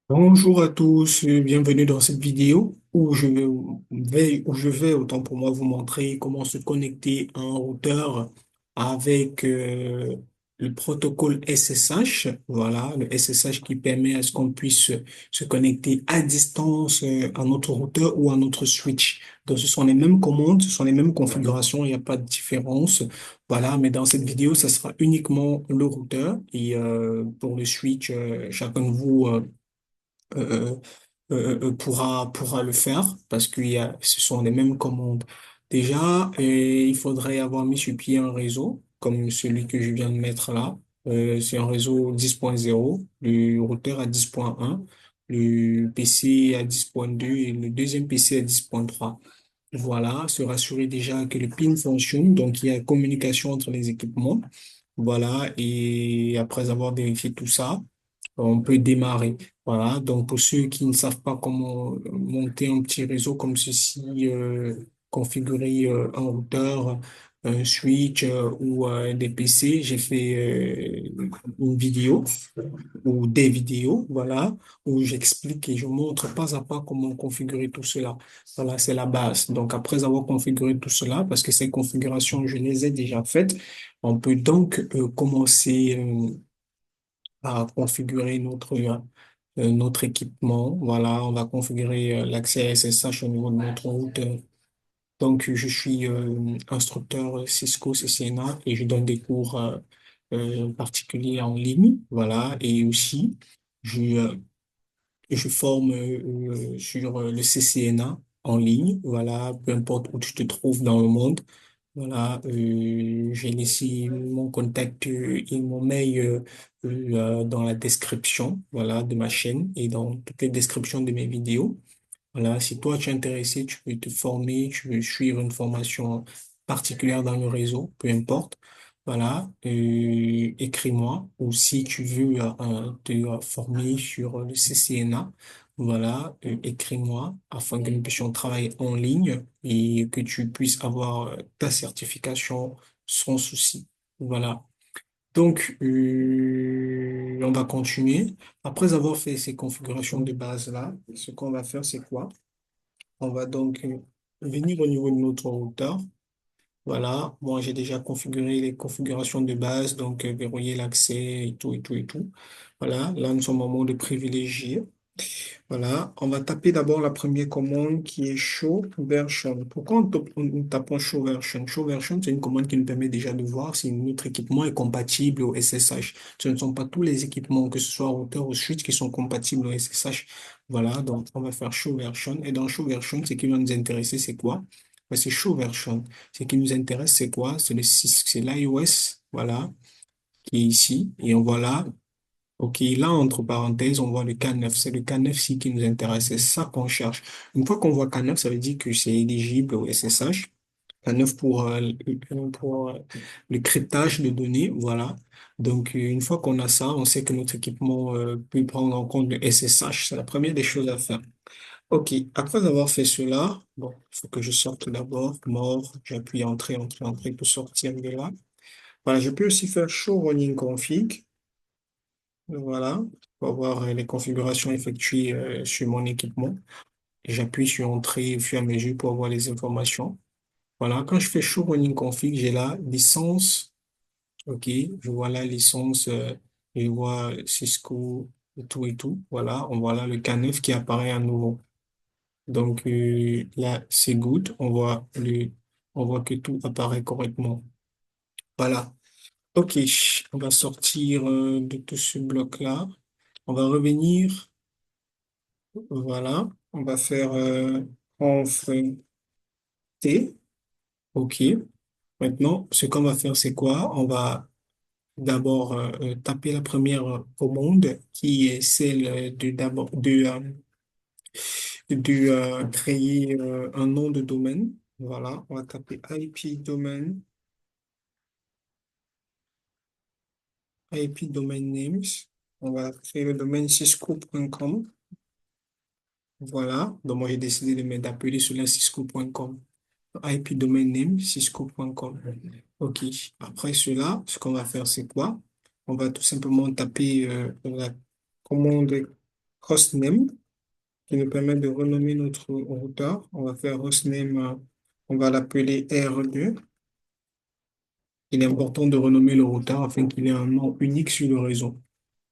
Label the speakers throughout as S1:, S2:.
S1: Bonjour à tous, bienvenue dans cette vidéo où je vais autant pour moi vous montrer comment se connecter à un routeur avec le protocole SSH. Voilà, le SSH qui permet à ce qu'on puisse se connecter à distance à notre routeur ou à notre switch. Donc ce sont les mêmes commandes, ce sont les mêmes configurations, il n'y a pas de différence. Voilà, mais dans cette vidéo, ça sera uniquement le routeur et pour le switch, chacun de vous euh, pourra le faire parce ce sont les mêmes commandes. Déjà, il faudrait avoir mis sur pied un réseau comme celui que je viens de mettre là. C'est un réseau 10.0, le routeur à 10.1, le PC à 10.2 et le deuxième PC à 10.3. Voilà, se rassurer déjà que le PIN fonctionne, donc il y a communication entre les équipements. Voilà, et après avoir vérifié tout ça, on peut démarrer. Voilà, donc pour ceux qui ne savent pas comment monter un petit réseau comme ceci, configurer un routeur, un switch ou des PC, j'ai fait une vidéo ou des vidéos, voilà, où j'explique et je montre pas à pas comment configurer tout cela. Voilà, c'est la base. Donc après avoir configuré tout cela, parce que ces configurations, je les ai déjà faites, on peut donc commencer à configurer notre équipement. Voilà, on va configurer l'accès SSH au niveau de notre routeur. Donc, je suis instructeur Cisco CCNA et je donne des cours particuliers en ligne. Voilà, et aussi, je, euh, je forme sur le CCNA en ligne. Voilà, peu importe où tu te trouves dans le monde. Voilà, j'ai laissé mon contact et mon mail dans la description, voilà, de ma chaîne et dans toutes les descriptions de mes vidéos. Voilà, si toi tu es intéressé, tu peux te former, tu veux suivre une formation particulière dans le réseau, peu importe. Voilà, écris-moi. Ou si tu veux te former sur le CCNA, voilà, écris-moi afin que nous puissions travailler en ligne et que tu puisses avoir ta certification sans souci. Voilà. Donc, on va continuer. Après avoir fait ces configurations de base-là, ce qu'on va faire, c'est quoi? On va donc venir au niveau de notre routeur. Voilà, moi j'ai déjà configuré les configurations de base, donc verrouiller l'accès et tout et tout et tout. Voilà, là nous sommes en mode privilégié. Voilà, on va taper d'abord la première commande qui est show version. Pourquoi on tape show version? Show version, c'est une commande qui nous permet déjà de voir si notre équipement est compatible au SSH. Ce ne sont pas tous les équipements, que ce soit routeur ou switch, qui sont compatibles au SSH. Voilà, donc on va faire show version. Et dans show version, ce qui va nous intéresser, c'est quoi? Ben, c'est show version. Ce qui nous intéresse, c'est quoi? C'est l'iOS, voilà, qui est ici. Et on voit là. Ok, là, entre parenthèses, on voit le K9. C'est le K9 qui nous intéresse. C'est ça qu'on cherche. Une fois qu'on voit K9, ça veut dire que c'est éligible au SSH. K9 pour le cryptage de données. Voilà. Donc, une fois qu'on a ça, on sait que notre équipement peut prendre en compte le SSH. C'est la première des choses à faire. Ok, après avoir fait cela, bon, il faut que je sorte d'abord. Mort, j'appuie Entrée, Entrée, Entrée pour sortir de là. Voilà, je peux aussi faire Show Running Config. Voilà, pour avoir les configurations effectuées sur mon équipement. J'appuie sur Entrée au fur et à mesure pour avoir les informations. Voilà, quand je fais Show Running Config, j'ai la licence. OK, je vois la licence, je vois Cisco et tout et tout. Voilà, on voit là le K9 qui apparaît à nouveau. Donc là, c'est good. On voit que tout apparaît correctement. Voilà. OK, on va sortir de tout ce bloc-là. On va revenir. Voilà, on va faire conf T. OK. Maintenant, ce qu'on va faire, c'est quoi? On va d'abord taper la première commande qui est celle de créer un nom de domaine. Voilà, on va taper IP domaine, IP domain names. On va créer le domaine cisco.com. Voilà, donc moi j'ai décidé d'appeler cela cisco.com. IP domain name cisco.com. OK. Après cela, ce qu'on va faire, c'est quoi? On va tout simplement taper la commande hostname qui nous permet de renommer notre routeur. On va faire hostname, on va l'appeler R2. Il est important de renommer le routeur afin qu'il ait un nom unique sur le réseau.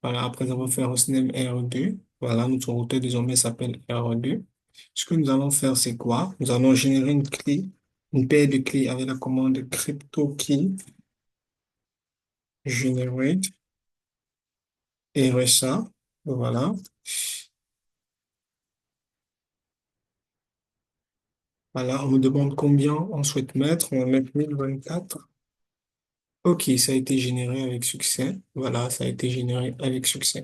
S1: Voilà, après avoir fait hostname R2, voilà, notre routeur désormais s'appelle R2. Ce que nous allons faire, c'est quoi? Nous allons générer une clé, une paire de clés avec la commande crypto-key generate RSA. Voilà. Voilà, on me demande combien on souhaite mettre. On va mettre 1024. OK, ça a été généré avec succès. Voilà, ça a été généré avec succès.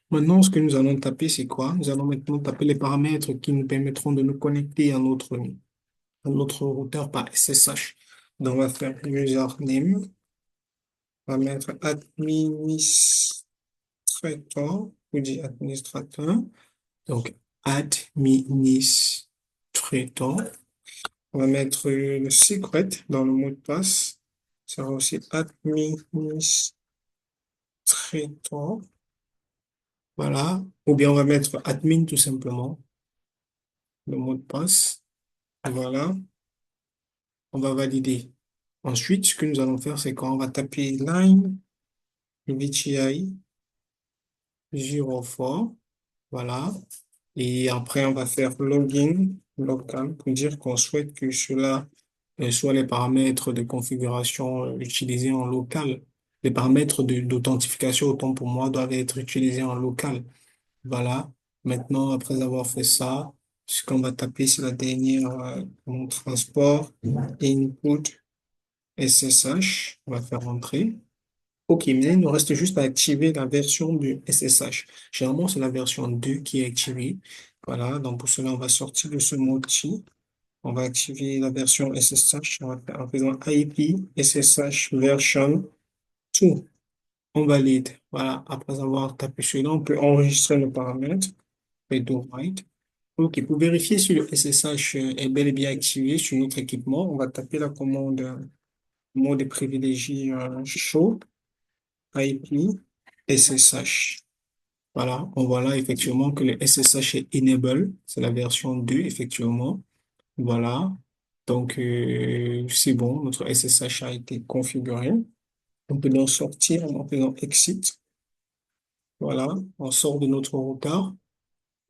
S1: Maintenant, ce que nous allons taper, c'est quoi? Nous allons maintenant taper les paramètres qui nous permettront de nous connecter à notre routeur par SSH. Donc, on va faire username. On va mettre administrateur, ou dit administrateur. Donc, administrateur. On va mettre le secret dans le mot de passe. Ça sera aussi administrateur. Voilà. Ou bien on va mettre admin tout simplement, le mot de passe. Voilà. On va valider. Ensuite, ce que nous allons faire, c'est qu'on va taper line VTI 04. Voilà. Et après, on va faire login local pour dire qu'on souhaite que cela soit les paramètres de configuration utilisés en local. Les paramètres d'authentification, autant pour moi, doivent être utilisés en local. Voilà. Maintenant, après avoir fait ça, ce qu'on va taper, c'est la dernière, mon transport, input, SSH. On va faire entrer. OK, maintenant, il nous reste juste à activer la version du SSH. Généralement, c'est la version 2 qui est activée. Voilà. Donc, pour cela, on va sortir de ce mode-ci. On va activer la version SSH en faisant IP SSH version 2. On valide. Voilà. Après avoir tapé celui-là, on peut enregistrer le paramètre. Redo write. OK. Pour vérifier si le SSH est bel et bien activé sur notre équipement, on va taper la commande mode privilégié show IP SSH. Voilà. On voit là effectivement que le SSH est enable. C'est la version 2, effectivement. Voilà. Donc, c'est bon, notre SSH a été configuré. On peut donc sortir en faisant exit. Voilà, on sort de notre routeur.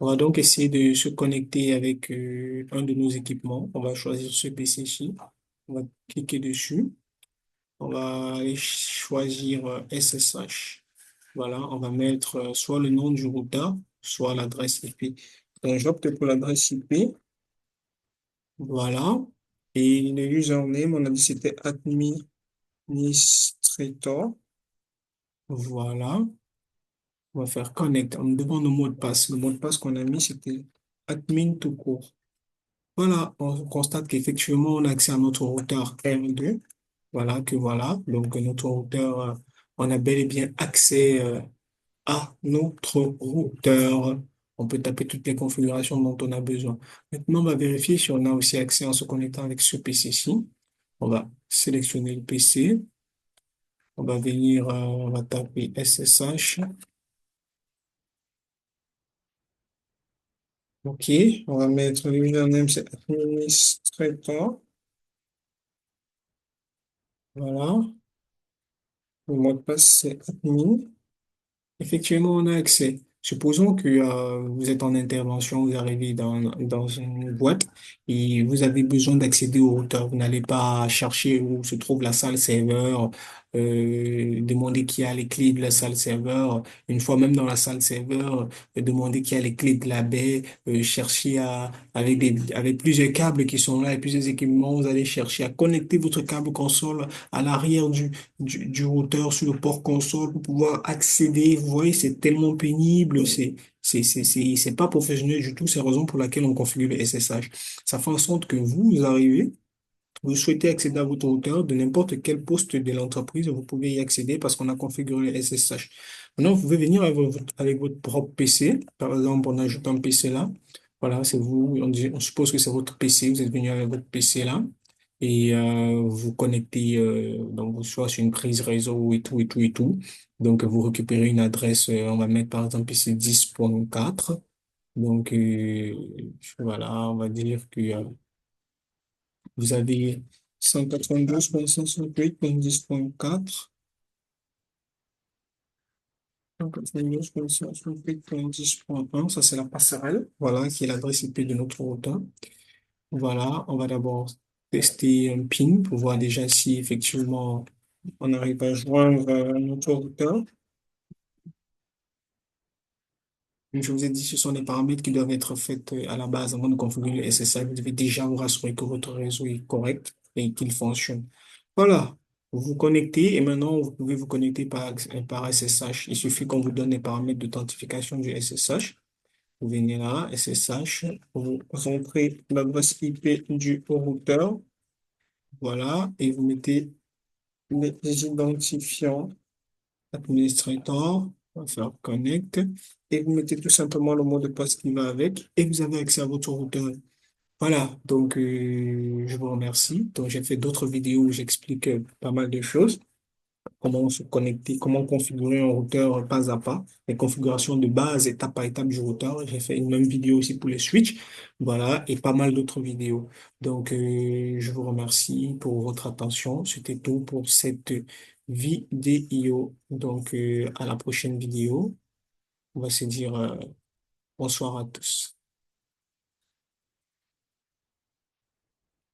S1: On va donc essayer de se connecter avec un de nos équipements. On va choisir ce PC-ci. On va cliquer dessus. On va aller choisir SSH. Voilà, on va mettre soit le nom du routeur, soit l'adresse IP. Donc, j'opte pour l'adresse IP. Voilà. Et le username, on a dit c'était administrator. Voilà. On va faire connect. On me demande le mot de passe. Le mot de passe qu'on a mis, c'était admin tout court. Voilà. On constate qu'effectivement, on a accès à notre routeur R2. Voilà, que voilà. Donc, notre routeur, on a bel et bien accès, à notre routeur. On peut taper toutes les configurations dont on a besoin. Maintenant, on va vérifier si on a aussi accès en se connectant avec ce PC-ci. On va sélectionner le PC. On va venir, on va taper SSH. OK. On va mettre le username, c'est administrator. Voilà. Le mot de passe, c'est admin. Effectivement, on a accès. Supposons que vous êtes en intervention, vous arrivez dans une boîte et vous avez besoin d'accéder au routeur. Vous n'allez pas chercher où se trouve la salle serveur, demander qui a les clés de la salle serveur. Une fois même dans la salle serveur, demander qui a les clés de la baie, chercher avec plusieurs câbles qui sont là et plusieurs équipements, vous allez chercher à connecter votre câble console à l'arrière du routeur sur le port console pour pouvoir accéder. Vous voyez, c'est tellement pénible, c'est pas professionnel du tout. C'est la raison pour laquelle on configure le SSH. Ça fait en sorte que vous arrivez, vous souhaitez accéder à votre routeur de n'importe quel poste de l'entreprise, vous pouvez y accéder parce qu'on a configuré le SSH. Maintenant, vous pouvez venir avec votre propre PC. Par exemple, on ajoute un PC là. Voilà, c'est vous. On suppose que c'est votre PC. Vous êtes venu avec votre PC là. et vous connectez donc soit sur une prise réseau et tout et tout et tout. Donc vous récupérez une adresse, on va mettre par exemple ici 10.4. Donc voilà, on va dire que vous avez 192.168.10.4. 192.168.10.1, ça c'est la passerelle, voilà, qui est l'adresse IP de notre routeur. Voilà, on va d'abord tester un PIN pour voir déjà si effectivement on arrive à joindre notre routeur. Comme je vous ai dit, ce sont des paramètres qui doivent être faits à la base avant de configurer le SSH. Vous devez déjà vous rassurer que votre réseau est correct et qu'il fonctionne. Voilà, vous vous connectez et maintenant vous pouvez vous connecter par SSH. Il suffit qu'on vous donne les paramètres d'authentification du SSH. Vous venez là, SSH, vous rentrez l'adresse IP du routeur, voilà, et vous mettez les identifiants administrator, on va faire connect, et vous mettez tout simplement le mot de passe qui va avec, et vous avez accès à votre routeur. Voilà, donc je vous remercie. Donc j'ai fait d'autres vidéos où j'explique pas mal de choses, comment se connecter, comment configurer un routeur pas à pas, les configurations de base, étape par étape du routeur. J'ai fait une même vidéo aussi pour les switches, voilà, et pas mal d'autres vidéos. Donc, je vous remercie pour votre attention. C'était tout pour cette vidéo. Donc, à la prochaine vidéo. On va se dire bonsoir à tous.